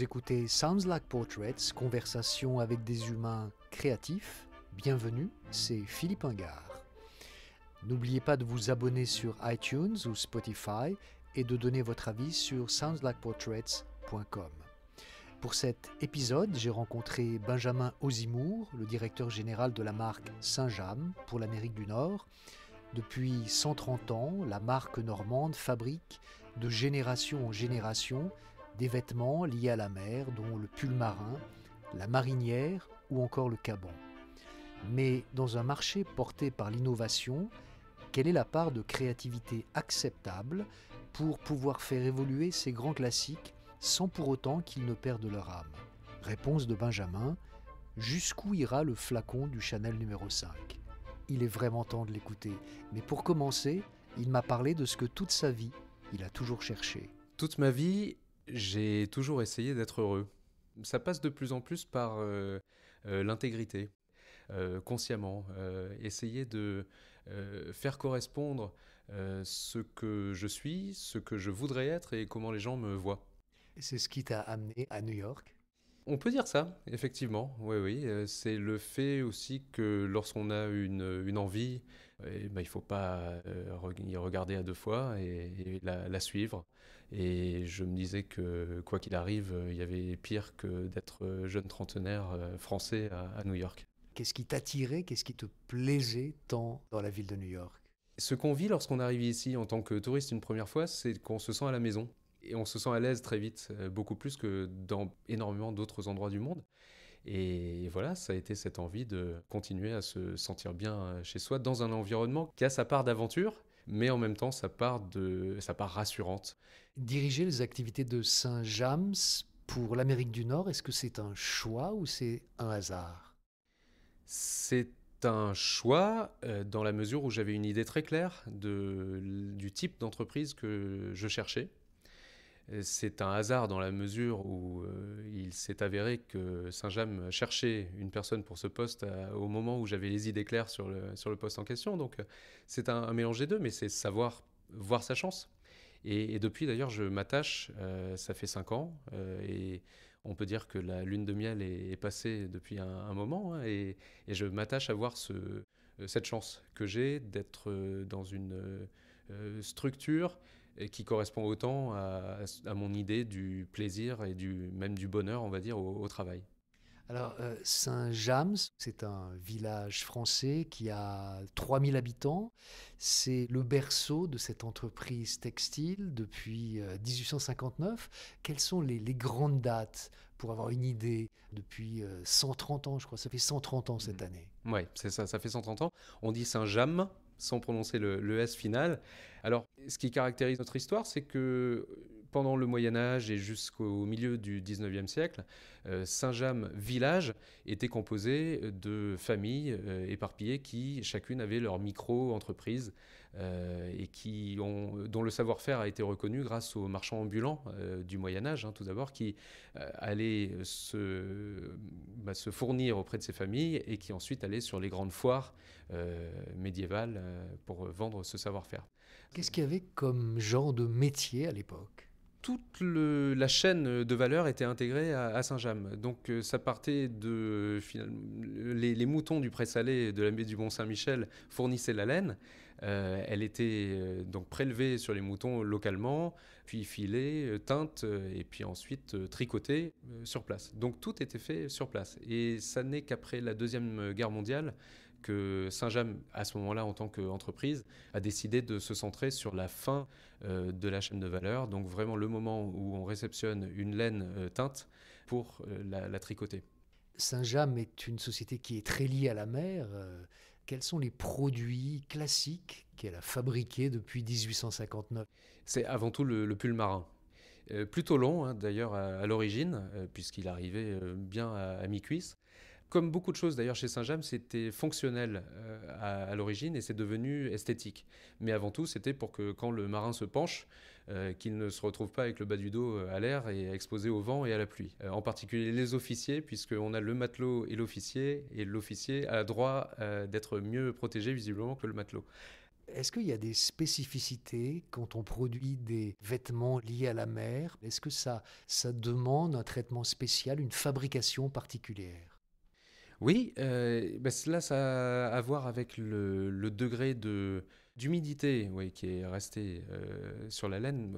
Vous écoutez Sounds Like Portraits, conversation avec des humains créatifs. Bienvenue, c'est Philippe Ingard. N'oubliez pas de vous abonner sur iTunes ou Spotify et de donner votre avis sur soundslikeportraits.com. Pour cet épisode, j'ai rencontré Benjamin Ozimour, le directeur général de la marque Saint-James pour l'Amérique du Nord. Depuis 130 ans, la marque normande fabrique de génération en génération des vêtements liés à la mer, dont le pull marin, la marinière ou encore le caban. Mais dans un marché porté par l'innovation, quelle est la part de créativité acceptable pour pouvoir faire évoluer ces grands classiques sans pour autant qu'ils ne perdent leur âme? Réponse de Benjamin: jusqu'où ira le flacon du Chanel numéro 5? Il est vraiment temps de l'écouter. Mais pour commencer, il m'a parlé de ce que toute sa vie, il a toujours cherché. Toute ma vie, j'ai toujours essayé d'être heureux. Ça passe de plus en plus par l'intégrité, consciemment. Essayer de faire correspondre ce que je suis, ce que je voudrais être et comment les gens me voient. C'est ce qui t'a amené à New York? On peut dire ça, effectivement. Oui, oui. C'est le fait aussi que lorsqu'on a une envie, il ne faut pas y regarder à deux fois et la suivre. Et je me disais que quoi qu'il arrive, il y avait pire que d'être jeune trentenaire français à New York. Qu'est-ce qui t'attirait, qu'est-ce qui te plaisait tant dans la ville de New York? Ce qu'on vit lorsqu'on arrive ici en tant que touriste une première fois, c'est qu'on se sent à la maison. Et on se sent à l'aise très vite, beaucoup plus que dans énormément d'autres endroits du monde. Et voilà, ça a été cette envie de continuer à se sentir bien chez soi dans un environnement qui a sa part d'aventure, mais en même temps sa part rassurante. Diriger les activités de Saint-James pour l'Amérique du Nord, est-ce que c'est un choix ou c'est un hasard? C'est un choix dans la mesure où j'avais une idée très claire du type d'entreprise que je cherchais. C'est un hasard dans la mesure où il s'est avéré que Saint-James cherchait une personne pour ce poste au moment où j'avais les idées claires sur le poste en question. Donc c'est un mélange des deux, mais c'est savoir voir sa chance. Et depuis d'ailleurs, je m'attache, ça fait 5 ans, et on peut dire que la lune de miel est passée depuis un moment, hein, et je m'attache à voir cette chance que j'ai d'être dans une structure et qui correspond autant à mon idée du plaisir et même du bonheur, on va dire, au travail. Alors, Saint-James, c'est un village français qui a 3000 habitants. C'est le berceau de cette entreprise textile depuis 1859. Quelles sont les grandes dates pour avoir une idée depuis 130 ans, je crois? Ça fait 130 ans cette année. Oui, c'est ça, ça fait 130 ans. On dit Saint-James, sans prononcer le S final. Alors, ce qui caractérise notre histoire, c'est que pendant le Moyen-Âge et jusqu'au milieu du 19e siècle, Saint-James village était composé de familles éparpillées qui, chacune, avait leur micro-entreprise et dont le savoir-faire a été reconnu grâce aux marchands ambulants du Moyen-Âge, hein, tout d'abord, qui allaient se fournir auprès de ces familles et qui ensuite allaient sur les grandes foires médiévales pour vendre ce savoir-faire. Qu'est-ce qu'il y avait comme genre de métier à l'époque? Toute la chaîne de valeur était intégrée à Saint-James. Donc ça partait les moutons du Pré-Salé de la baie du Mont-Saint-Michel fournissaient la laine. Elle était donc prélevée sur les moutons localement, puis filée, teinte et puis ensuite tricotée sur place. Donc tout était fait sur place. Et ça n'est qu'après la Deuxième Guerre mondiale que Saint-James, à ce moment-là, en tant qu'entreprise, a décidé de se centrer sur la fin de la chaîne de valeur, donc vraiment le moment où on réceptionne une laine teinte pour la tricoter. Saint-James est une société qui est très liée à la mer. Quels sont les produits classiques qu'elle a fabriqués depuis 1859? C'est avant tout le pull marin. Plutôt long, hein, d'ailleurs, à l'origine, puisqu'il arrivait bien à mi-cuisse. Comme beaucoup de choses d'ailleurs chez Saint-James, c'était fonctionnel à l'origine et c'est devenu esthétique. Mais avant tout, c'était pour que quand le marin se penche, qu'il ne se retrouve pas avec le bas du dos à l'air et exposé au vent et à la pluie. En particulier les officiers, puisqu'on a le matelot et l'officier a droit d'être mieux protégé visiblement que le matelot. Est-ce qu'il y a des spécificités quand on produit des vêtements liés à la mer? Est-ce que ça demande un traitement spécial, une fabrication particulière? Oui, cela, ça a à voir avec le degré d'humidité, oui, qui est resté sur la laine.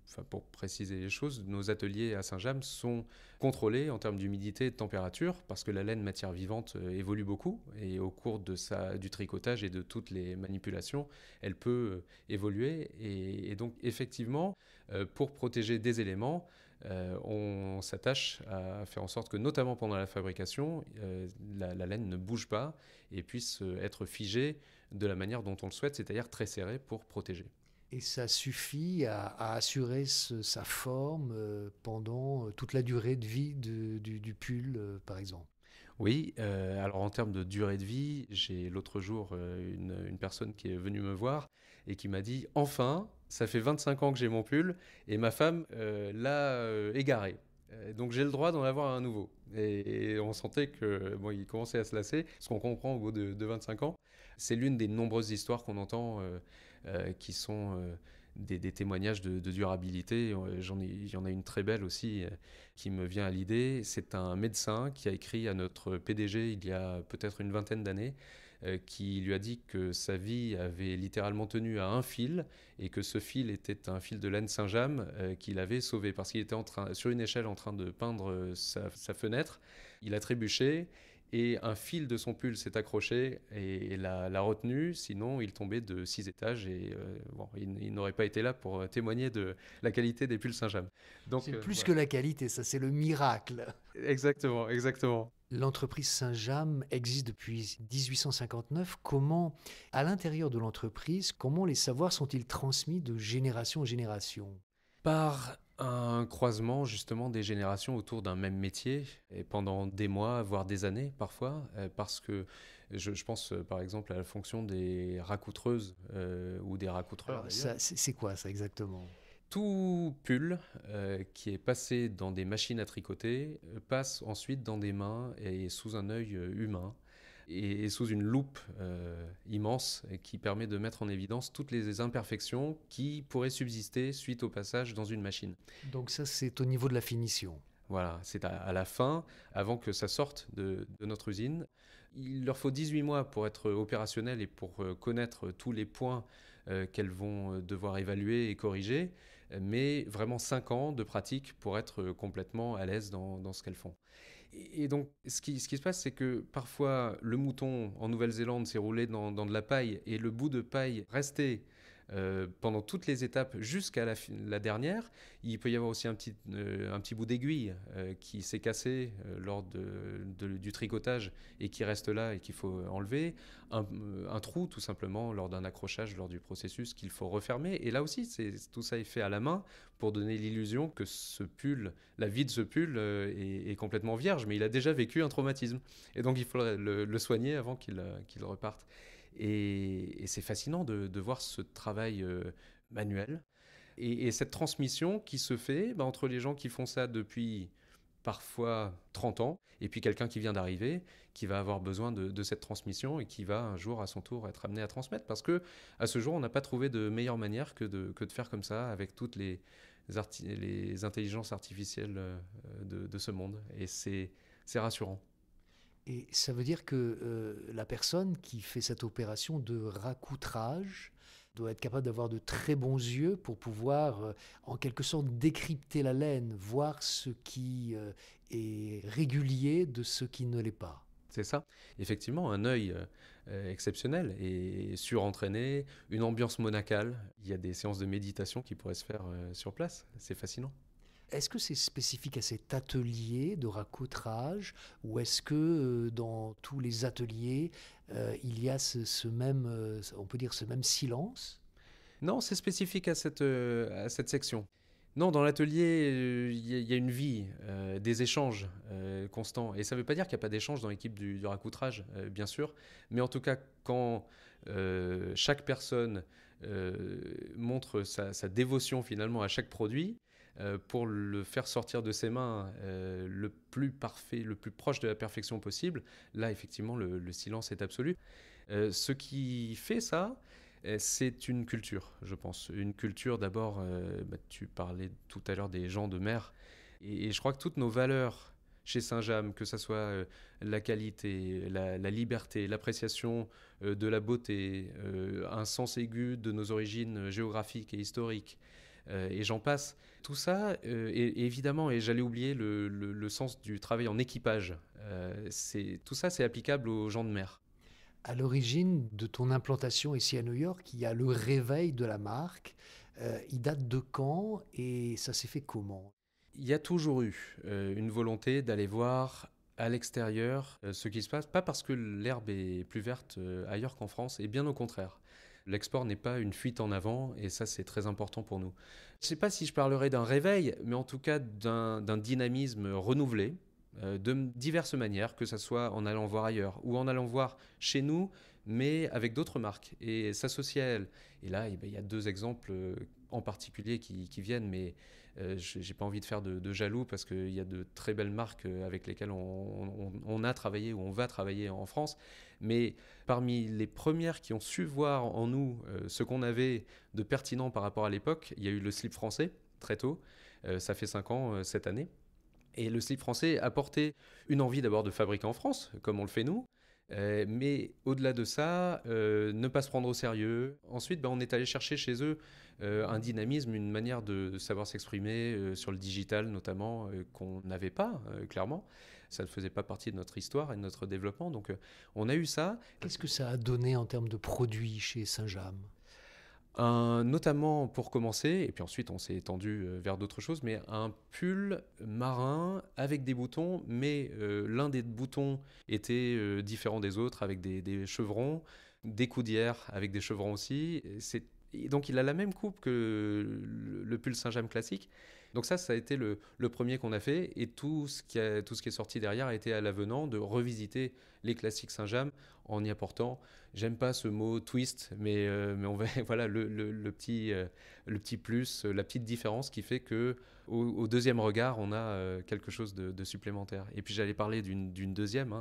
Enfin, pour préciser les choses, nos ateliers à Saint-James sont contrôlés en termes d'humidité et de température parce que la laine, matière vivante, évolue beaucoup et au cours du tricotage et de toutes les manipulations, elle peut évoluer. Et donc, effectivement, pour protéger des éléments, on s'attache à faire en sorte que, notamment pendant la fabrication, la laine ne bouge pas et puisse être figée de la manière dont on le souhaite, c'est-à-dire très serrée pour protéger. Et ça suffit à assurer sa forme pendant toute la durée de vie du pull, par exemple. Oui, alors en termes de durée de vie, j'ai l'autre jour une personne qui est venue me voir et qui m'a dit: Enfin, ça fait 25 ans que j'ai mon pull et ma femme l'a égaré. Donc j'ai le droit d'en avoir un nouveau. Et on sentait que bon, il commençait à se lasser, ce qu'on comprend au bout de 25 ans. C'est l'une des nombreuses histoires qu'on entend qui sont des témoignages de durabilité. Il y en a une très belle aussi qui me vient à l'idée. C'est un médecin qui a écrit à notre PDG il y a peut-être une vingtaine d'années, qui lui a dit que sa vie avait littéralement tenu à un fil et que ce fil était un fil de laine Saint-James qu'il avait sauvé parce qu'il était sur une échelle en train de peindre sa fenêtre. Il a trébuché et un fil de son pull s'est accroché et l'a retenu, sinon il tombait de 6 étages et bon, il n'aurait pas été là pour témoigner de la qualité des pulls Saint-James. Donc, C'est plus voilà. que la qualité, ça c'est le miracle. Exactement, exactement. L'entreprise Saint-James existe depuis 1859. Comment, à l'intérieur de l'entreprise, comment les savoirs sont-ils transmis de génération en génération? Par un croisement justement des générations autour d'un même métier et pendant des mois, voire des années parfois, parce que je pense par exemple à la fonction des racoutreuses ou des racoutreurs Alors, d'ailleurs. c'est quoi ça exactement? Tout pull qui est passé dans des machines à tricoter passe ensuite dans des mains et sous un œil humain et sous une loupe immense qui permet de mettre en évidence toutes les imperfections qui pourraient subsister suite au passage dans une machine. Donc ça, c'est au niveau de la finition. Voilà, c'est à la fin, avant que ça sorte de notre usine. Il leur faut 18 mois pour être opérationnels et pour connaître tous les points qu'elles vont devoir évaluer et corriger, mais vraiment 5 ans de pratique pour être complètement à l'aise dans ce qu'elles font. Et donc, ce qui se passe, c'est que parfois, le mouton en Nouvelle-Zélande s'est roulé dans de la paille et le bout de paille restait pendant toutes les étapes jusqu'à la dernière. Il peut y avoir aussi un petit bout d'aiguille qui s'est cassé lors du tricotage et qui reste là et qu'il faut enlever. Un trou, tout simplement, lors d'un accrochage, lors du processus qu'il faut refermer. Et là aussi, tout ça est fait à la main pour donner l'illusion que la vie de ce pull est complètement vierge, mais il a déjà vécu un traumatisme. Et donc, il faut le soigner avant qu'il reparte. Et c'est fascinant de voir ce travail manuel et cette transmission qui se fait entre les gens qui font ça depuis parfois 30 ans et puis quelqu'un qui vient d'arriver, qui va avoir besoin de cette transmission et qui va un jour à son tour être amené à transmettre parce que à ce jour on n'a pas trouvé de meilleure manière que de faire comme ça avec toutes les intelligences artificielles de ce monde et c'est rassurant. Et ça veut dire que la personne qui fait cette opération de racoutrage doit être capable d'avoir de très bons yeux pour pouvoir, en quelque sorte, décrypter la laine, voir ce qui est régulier de ce qui ne l'est pas. C'est ça. Effectivement, un œil exceptionnel et surentraîné, une ambiance monacale. Il y a des séances de méditation qui pourraient se faire sur place. C'est fascinant. Est-ce que c'est spécifique à cet atelier de racoutrage ou est-ce que dans tous les ateliers, il y a ce même, on peut dire ce même silence? Non, c'est spécifique à cette section. Non, dans l'atelier, il y a une vie, des échanges constants. Et ça ne veut pas dire qu'il n'y a pas d'échanges dans l'équipe du racoutrage, bien sûr. Mais en tout cas, quand chaque personne montre sa dévotion finalement à chaque produit, pour le faire sortir de ses mains le plus parfait, le plus proche de la perfection possible, là, effectivement, le silence est absolu. Ce qui fait ça, C'est une culture, je pense. Une culture d'abord, tu parlais tout à l'heure des gens de mer, et je crois que toutes nos valeurs chez Saint-James, que ce soit la qualité, la liberté, l'appréciation de la beauté, un sens aigu de nos origines géographiques et historiques, et j'en passe. Tout ça, et évidemment, et j'allais oublier le sens du travail en équipage. Tout ça, c'est applicable aux gens de mer. À l'origine de ton implantation ici à New York, il y a le réveil de la marque. Il date de quand et ça s'est fait comment? Il y a toujours eu une volonté d'aller voir à l'extérieur ce qui se passe, pas parce que l'herbe est plus verte ailleurs qu'en France, et bien au contraire. L'export n'est pas une fuite en avant, et ça c'est très important pour nous. Je ne sais pas si je parlerai d'un réveil, mais en tout cas d'un dynamisme renouvelé, de diverses manières, que ce soit en allant voir ailleurs ou en allant voir chez nous, mais avec d'autres marques, et s'associer à elles. Et là, il y a deux exemples en particulier qui viennent, mais je n'ai pas envie de faire de jaloux parce qu'il y a de très belles marques avec lesquelles on a travaillé ou on va travailler en France. Mais parmi les premières qui ont su voir en nous ce qu'on avait de pertinent par rapport à l'époque, il y a eu le slip français très tôt. Ça fait 5 ans cette année. Et le slip français a porté une envie d'abord de fabriquer en France, comme on le fait nous. Mais au-delà de ça, ne pas se prendre au sérieux. Ensuite, on est allé chercher chez eux un dynamisme, une manière de savoir s'exprimer sur le digital notamment, qu'on n'avait pas, clairement. Ça ne faisait pas partie de notre histoire et de notre développement. Donc on a eu ça. Qu'est-ce que ça a donné en termes de produits chez Saint-James? Notamment pour commencer, et puis ensuite on s'est étendu vers d'autres choses, mais un pull marin avec des boutons, mais l'un des boutons était différent des autres, avec des chevrons, des coudières avec des chevrons aussi. Et donc il a la même coupe que le pull Saint-James classique. Donc ça a été le premier qu'on a fait, et tout ce qui est sorti derrière a été à l'avenant de revisiter les classiques Saint-James en y apportant, j'aime pas ce mot twist, mais on va, voilà le petit plus, la petite différence qui fait que au deuxième regard, on a quelque chose de supplémentaire. Et puis j'allais parler d'une deuxième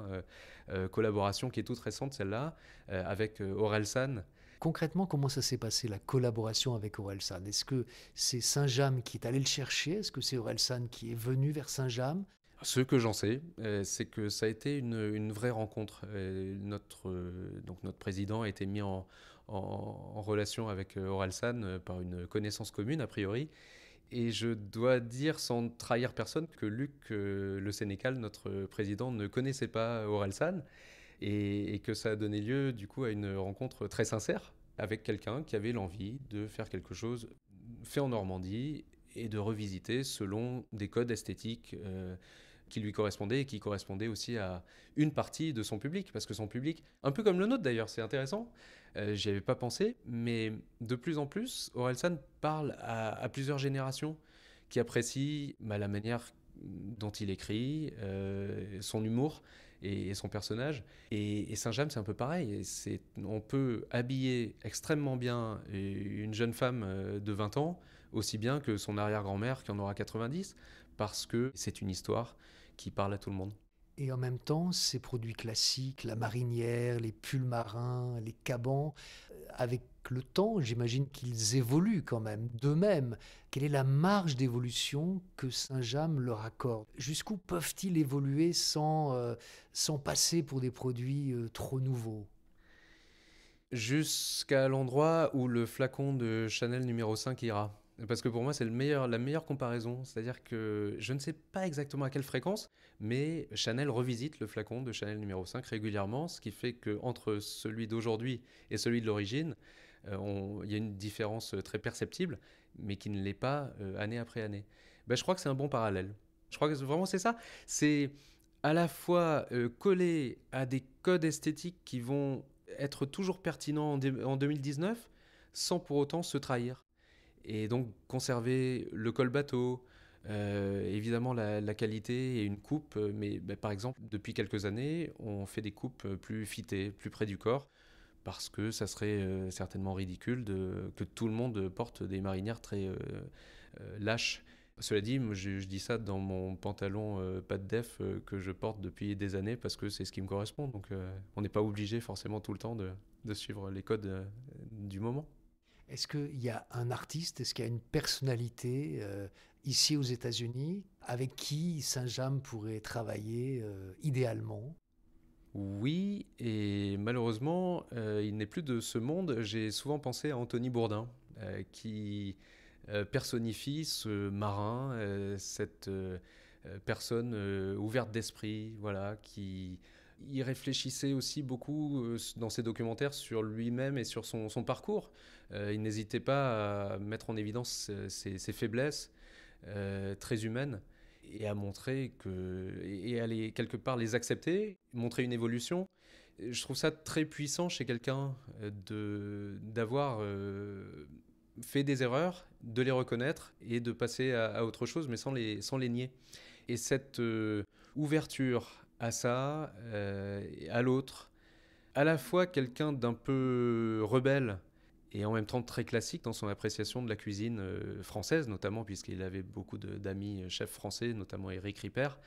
collaboration qui est toute récente, celle-là, avec Orelsan. Concrètement, comment ça s'est passé, la collaboration avec Orelsan? Est-ce que c'est Saint-James qui est allé le chercher? Est-ce que c'est Orelsan qui est venu vers Saint-James? Ce que j'en sais, c'est que ça a été une vraie rencontre. Donc notre président a été mis en relation avec Orelsan par une connaissance commune, a priori. Et je dois dire, sans trahir personne, que Luc Le Sénécal, notre président, ne connaissait pas Orelsan, et que ça a donné lieu du coup à une rencontre très sincère avec quelqu'un qui avait l'envie de faire quelque chose fait en Normandie et de revisiter selon des codes esthétiques qui lui correspondaient, et qui correspondaient aussi à une partie de son public, parce que son public, un peu comme le nôtre d'ailleurs, c'est intéressant, j'y avais pas pensé, mais de plus en plus, Orelsan parle à plusieurs générations qui apprécient la manière dont il écrit, son humour et son personnage. Et Saint-James, c'est un peu pareil. On peut habiller extrêmement bien une jeune femme de 20 ans, aussi bien que son arrière-grand-mère qui en aura 90, parce que c'est une histoire qui parle à tout le monde. Et en même temps, ces produits classiques, la marinière, les pulls marins, les cabans, avec le temps, j'imagine qu'ils évoluent quand même d'eux-mêmes. Quelle est la marge d'évolution que Saint-James leur accorde? Jusqu'où peuvent-ils évoluer sans passer pour des produits trop nouveaux? Jusqu'à l'endroit où le flacon de Chanel numéro 5 ira. Parce que pour moi, c'est la meilleure comparaison. C'est-à-dire que je ne sais pas exactement à quelle fréquence, mais Chanel revisite le flacon de Chanel numéro 5 régulièrement, ce qui fait qu'entre celui d'aujourd'hui et celui de l'origine, il y a une différence très perceptible, mais qui ne l'est pas année après année. Je crois que c'est un bon parallèle. Je crois que vraiment c'est ça. C'est à la fois collé à des codes esthétiques qui vont être toujours pertinents en 2019, sans pour autant se trahir. Et donc conserver le col bateau, évidemment la qualité et une coupe, mais par exemple depuis quelques années on fait des coupes plus fitées, plus près du corps, parce que ça serait certainement ridicule que tout le monde porte des marinières très lâches. Cela dit, je dis ça dans mon pantalon pas de def que je porte depuis des années parce que c'est ce qui me correspond. Donc on n'est pas obligé forcément tout le temps de suivre les codes du moment. Est-ce qu'il y a un artiste, est-ce qu'il y a une personnalité ici aux États-Unis avec qui Saint-James pourrait travailler idéalement? Oui, et malheureusement, il n'est plus de ce monde. J'ai souvent pensé à Anthony Bourdin, qui personnifie ce marin, cette personne ouverte d'esprit, voilà, qui y réfléchissait aussi beaucoup dans ses documentaires sur lui-même et sur son parcours. Il n'hésitait pas à mettre en évidence ses faiblesses très humaines et à montrer et à quelque part les accepter, montrer une évolution. Je trouve ça très puissant chez quelqu'un d'avoir fait des erreurs, de les reconnaître et de passer à autre chose, mais sans les nier. Et cette ouverture à ça, à l'autre, à la fois quelqu'un d'un peu rebelle et en même temps très classique dans son appréciation de la cuisine française, notamment puisqu'il avait beaucoup d'amis chefs français, notamment Éric Ripert.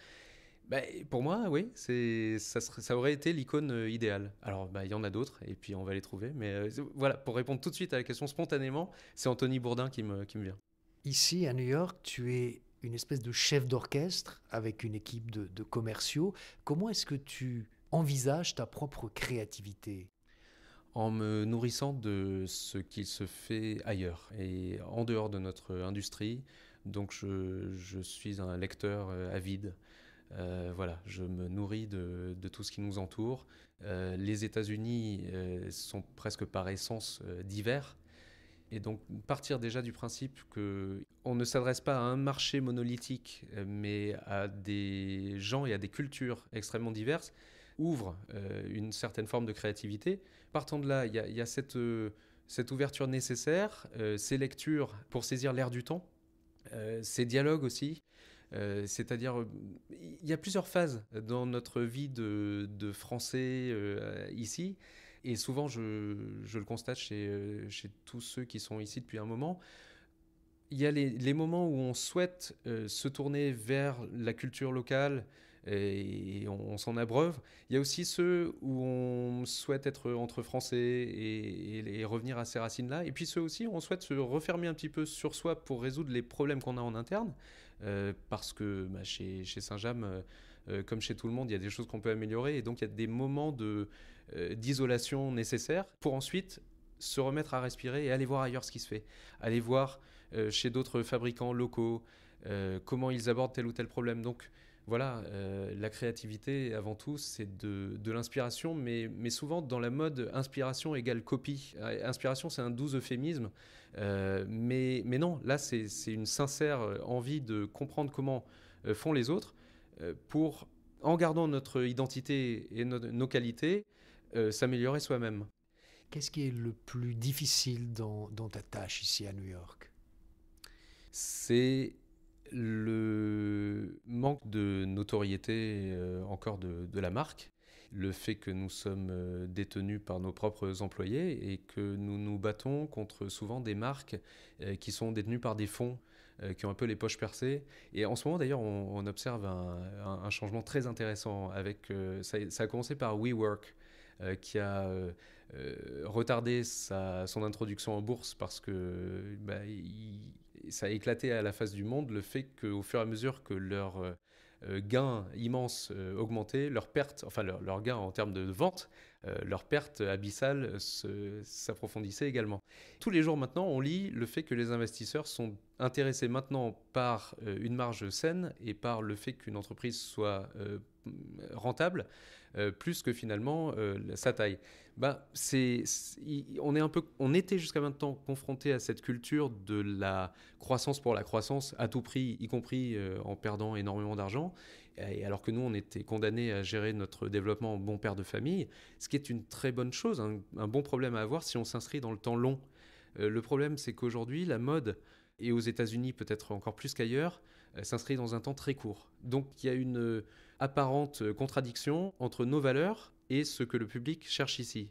Bah, pour moi, oui, ça aurait été l'icône idéale. Alors, bah, il y en a d'autres, et puis on va les trouver. Mais voilà, pour répondre tout de suite à la question spontanément, c'est Anthony Bourdin qui me vient. Ici, à New York, tu es une espèce de chef d'orchestre avec une équipe de commerciaux. Comment est-ce que tu envisages ta propre créativité? En me nourrissant de ce qu'il se fait ailleurs et en dehors de notre industrie. Donc je suis un lecteur avide. Voilà, je me nourris de tout ce qui nous entoure. Les États-Unis sont presque par essence divers. Et donc partir déjà du principe qu'on ne s'adresse pas à un marché monolithique, mais à des gens et à des cultures extrêmement diverses, ouvre une certaine forme de créativité. Partant de là, il y a cette ouverture nécessaire, ces lectures pour saisir l'air du temps, ces dialogues aussi. C'est-à-dire, il y a plusieurs phases dans notre vie de Français ici. Et souvent, je le constate chez tous ceux qui sont ici depuis un moment. Il y a les moments où on souhaite se tourner vers la culture locale et on s'en abreuve. Il y a aussi ceux où on souhaite être entre Français et revenir à ces racines-là. Et puis ceux aussi où on souhaite se refermer un petit peu sur soi pour résoudre les problèmes qu'on a en interne. Parce que bah, chez Saint-James, comme chez tout le monde, il y a des choses qu'on peut améliorer. Et donc il y a des moments d'isolation nécessaires pour ensuite se remettre à respirer et aller voir ailleurs ce qui se fait. Aller voir chez d'autres fabricants locaux comment ils abordent tel ou tel problème. Donc voilà, la créativité avant tout c'est de l'inspiration, mais souvent dans la mode inspiration égale copie. Inspiration c'est un doux euphémisme, mais non, là c'est une sincère envie de comprendre comment font les autres pour, en gardant notre identité et nos qualités, s'améliorer soi-même. Qu'est-ce qui est le plus difficile dans ta tâche ici à New York? C'est le manque de notoriété encore de la marque, le fait que nous sommes détenus par nos propres employés et que nous nous battons contre souvent des marques qui sont détenues par des fonds qui ont un peu les poches percées. Et en ce moment d'ailleurs on observe un changement très intéressant avec, ça a commencé par WeWork qui a retardé son introduction en bourse parce que ça a éclaté à la face du monde le fait qu'au fur et à mesure que leurs gains immenses augmentaient, leurs pertes, enfin leurs gains en termes de vente, leurs pertes abyssales s'approfondissaient également. Tous les jours maintenant, on lit le fait que les investisseurs sont intéressés maintenant par une marge saine et par le fait qu'une entreprise soit rentable, plus que finalement sa taille. On était jusqu'à maintenant confronté à cette culture de la croissance pour la croissance à tout prix, y compris en perdant énormément d'argent. Et alors que nous, on était condamnés à gérer notre développement en bon père de famille, ce qui est une très bonne chose, un bon problème à avoir si on s'inscrit dans le temps long. Le problème, c'est qu'aujourd'hui, la mode, et aux États-Unis peut-être encore plus qu'ailleurs, s'inscrit dans un temps très court. Donc il y a une apparente contradiction entre nos valeurs et ce que le public cherche ici.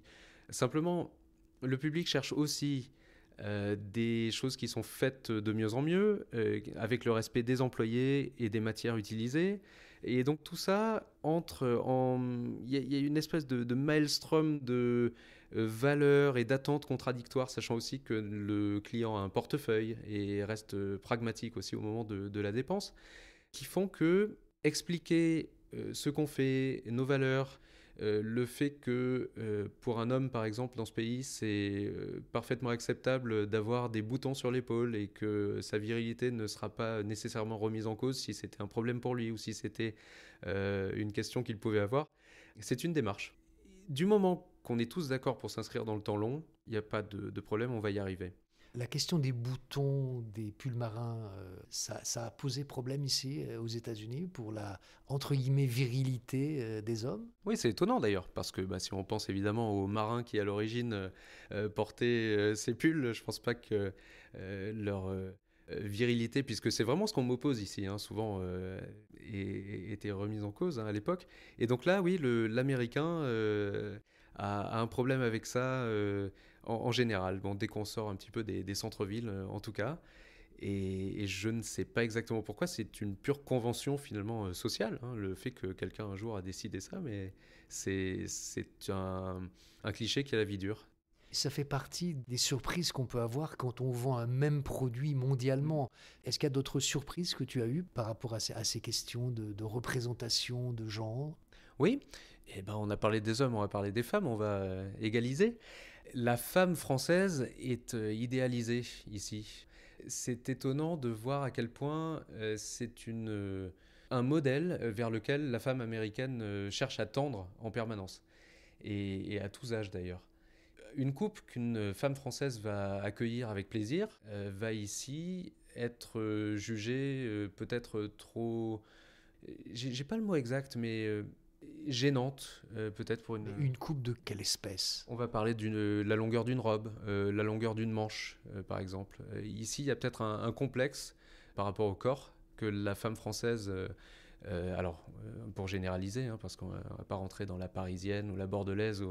Simplement, le public cherche aussi des choses qui sont faites de mieux en mieux, avec le respect des employés et des matières utilisées. Et donc tout ça entre en... Il y a une espèce de maelstrom de valeurs et d'attentes contradictoires, sachant aussi que le client a un portefeuille et reste pragmatique aussi au moment de la dépense, qui font que expliquer ce qu'on fait, nos valeurs, le fait que pour un homme, par exemple, dans ce pays, c'est parfaitement acceptable d'avoir des boutons sur l'épaule et que sa virilité ne sera pas nécessairement remise en cause si c'était un problème pour lui ou si c'était une question qu'il pouvait avoir. C'est une démarche. Du moment qu'on est tous d'accord pour s'inscrire dans le temps long, il n'y a pas de problème, on va y arriver. La question des boutons des pulls marins, ça a posé problème ici aux États-Unis pour la, entre guillemets, virilité des hommes? Oui, c'est étonnant d'ailleurs, parce que si on pense évidemment aux marins qui à l'origine portaient ces pulls, je pense pas que leur virilité, puisque c'est vraiment ce qu'on m'oppose ici, hein, souvent était remise en cause à l'époque. Et donc là, oui, l'Américain a un problème avec ça en général, bon, dès qu'on sort un petit peu des centres-villes en tout cas. Et je ne sais pas exactement pourquoi, c'est une pure convention finalement sociale, hein, le fait que quelqu'un un jour a décidé ça, mais c'est un cliché qui a la vie dure. Ça fait partie des surprises qu'on peut avoir quand on vend un même produit mondialement. Est-ce qu'il y a d'autres surprises que tu as eues par rapport à ces questions de représentation de genre? Oui, et on a parlé des hommes, on va parler des femmes, on va égaliser. La femme française est idéalisée ici. C'est étonnant de voir à quel point c'est un modèle vers lequel la femme américaine cherche à tendre en permanence, et à tous âges d'ailleurs. Une coupe qu'une femme française va accueillir avec plaisir va ici être jugée peut-être trop... J'ai pas le mot exact, mais gênante peut-être pour une... Une coupe de quelle espèce? On va parler de la longueur d'une robe, la longueur d'une manche, par exemple. Ici, il y a peut-être un complexe par rapport au corps que la femme française, pour généraliser, hein, parce qu'on ne va pas rentrer dans la parisienne ou la bordelaise,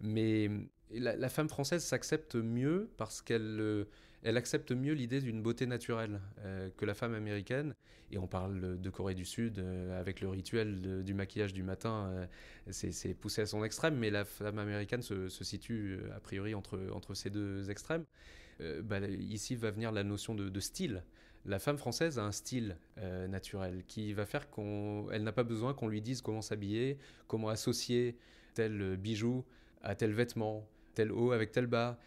mais la femme française s'accepte mieux parce qu'elle elle accepte mieux l'idée d'une beauté naturelle que la femme américaine. Et on parle de Corée du Sud avec le rituel du maquillage du matin. C'est poussé à son extrême, mais la femme américaine se situe a priori entre ces deux extrêmes. Ici va venir la notion de style. La femme française a un style naturel qui va faire qu'elle n'a pas besoin qu'on lui dise comment s'habiller, comment associer tel bijou à tel vêtement, tel haut avec tel bas.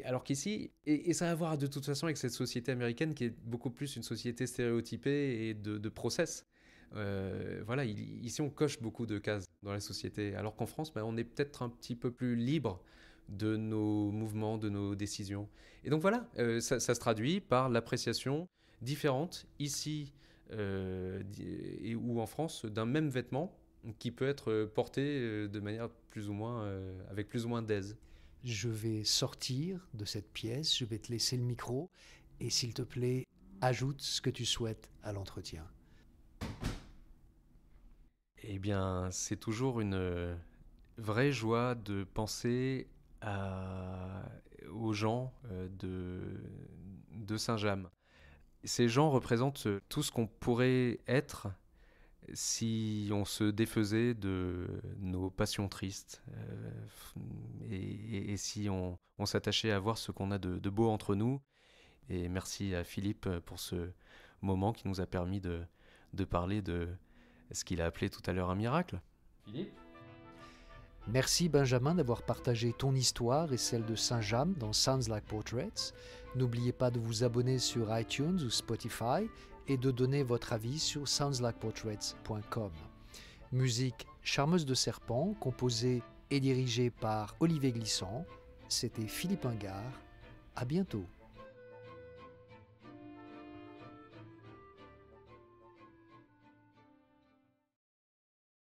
Alors qu'ici, et ça a à voir de toute façon avec cette société américaine qui est beaucoup plus une société stéréotypée et de process. Voilà, ici on coche beaucoup de cases dans la société, alors qu'en France, on est peut-être un petit peu plus libre de nos mouvements, de nos décisions. Et donc voilà, ça se traduit par l'appréciation différente ici ou en France d'un même vêtement qui peut être porté de manière plus ou moins, avec plus ou moins d'aise. Je vais sortir de cette pièce, je vais te laisser le micro et s'il te plaît, ajoute ce que tu souhaites à l'entretien. Eh bien, c'est toujours une vraie joie de penser aux gens de Saint-James. Ces gens représentent tout ce qu'on pourrait être si on se défaisait de nos passions tristes et si on s'attachait à voir ce qu'on a de beau entre nous. Et merci à Philippe pour ce moment qui nous a permis de parler de ce qu'il a appelé tout à l'heure un miracle. Philippe ? Merci Benjamin d'avoir partagé ton histoire et celle de Saint-James dans Sounds Like Portraits. N'oubliez pas de vous abonner sur iTunes ou Spotify et de donner votre avis sur soundslikeportraits.com. Musique Charmeuse de Serpent, composée et dirigée par Olivier Glissant. C'était Philippe Ingard. À bientôt.